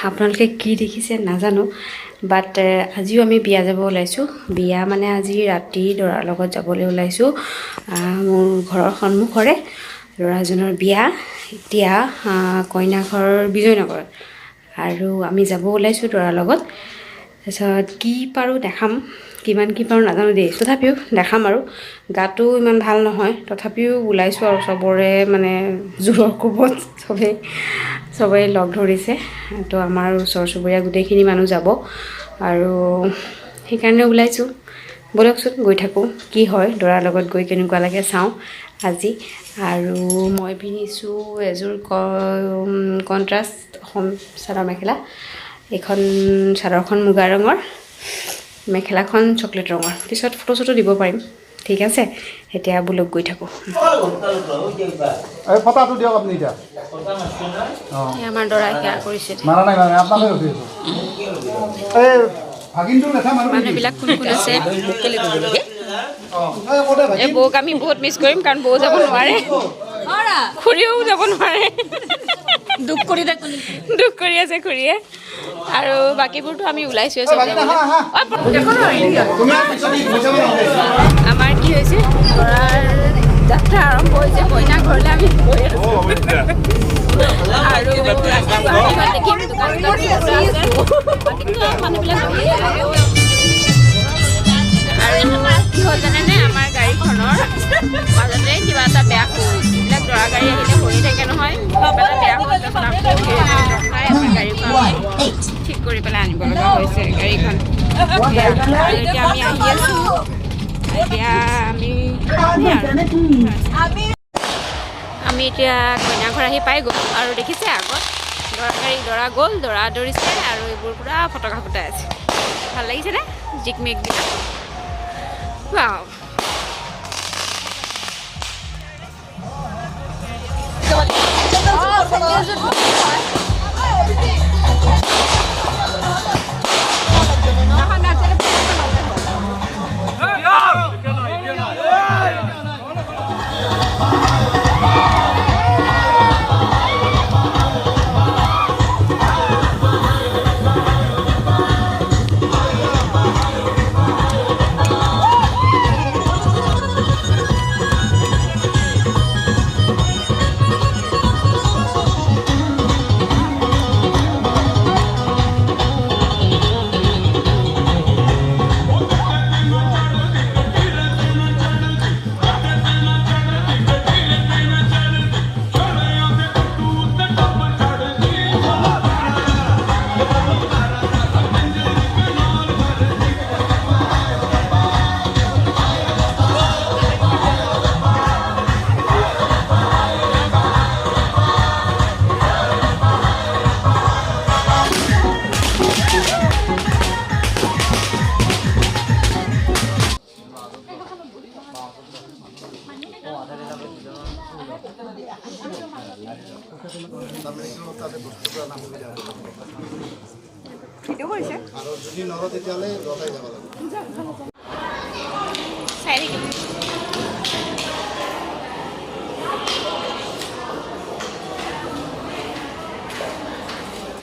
আপোনালোকে কি দেখিছে নাজানো বাট আজিও আমি বিয়া যাব ওলাইছোঁ বিয়া মানে আজি ৰাতি দৰাৰ লগত যাবলৈ ওলাইছোঁ মোৰ ঘৰৰ সন্মুখৰে ল'ৰাজনৰ বিয়া এতিয়া কইনা ঘৰৰ বিজয়নগৰত আৰু আমি যাব ওলাইছোঁ দৰাৰ লগত তাৰপিছত কি পাৰোঁ দেখাম কিমান কি পাৰোঁ নাজানো দেই তথাপিও দেখাম আৰু গাটো ইমান ভাল নহয় তথাপিও ওলাইছোঁ আৰু চবৰে মানে জোৰৰ কোবত চবেই লগ ধৰিছে তো আমাৰ ওচৰ চুবুৰীয়া গোটেইখিনি মানুহ যাব আৰু সেইকাৰণে ওলাইছোঁ বলকচোন গৈ থাকোঁ কি হয় দৰাৰ লগত গৈ কেনেকুৱা লাগে চাওঁ আজি আৰু মই পিন্ধিছোঁ এযোৰ কণ্ট্ৰাষ্ট অসম চাদৰ মেখেলা এইখন চাদৰখন মুগা ৰঙৰ মেখেলাখন চকলেট ৰঙৰ পিছত ফটো চটো দিব পাৰিম ঠিক আছে এতিয়া বলক গৈ থাকোঁ ফটাটো দিয়ক আপুনি এতিয়া আমাৰ দৰাই সেয়া কৰিছে মানুহবিলাক কোন কোন আছে এই বৌক আমি বহুত মিছ কৰিম কাৰণ বৌ যাব নোৱাৰে খুৰীও যাব নোৱাৰে দুখ কৰি আছে খুৰীয়ে আৰু বাকীবোৰতো আমি ওলাইছোঁ আমাৰ কি হৈছে ল'ৰাৰ যাত্ৰা আৰম্ভ হৈছে কইনা ঘৰলৈ আমি গৈ আছোঁ আৰু দেখিম মানুহবিলাক আৰু কি হ'ল জানেনে আমাৰ গাড়ীখনৰ মাজতে কিবা এটা বেয়া হ'ল এইবিলাক দৰা গাড়ী আহিলে হৈ থাকে নহয় কিবা এটা বেয়া হ'ল আমাৰ গাড়ীখন ঠিক কৰি পেলাই আনিব লগা হৈছে গাড়ীখন এতিয়া আমি আহি আছোঁ এতিয়া আমি এতিয়া কইনা ঘৰ আহি পাই গ'ল আৰু দেখিছে আগত দৰা গ'ল দৰা দৌৰিছে আৰু এইবোৰ পূৰা ফটকা ফুটাই আছে ভাল লাগিছেনে জিকমেকবিলাক ৱাও ভিডিঅ' কৰিছে আৰু যদি নলয় তেতিয়াহ'লে লগাই যাব লাগিব চাই থাকিম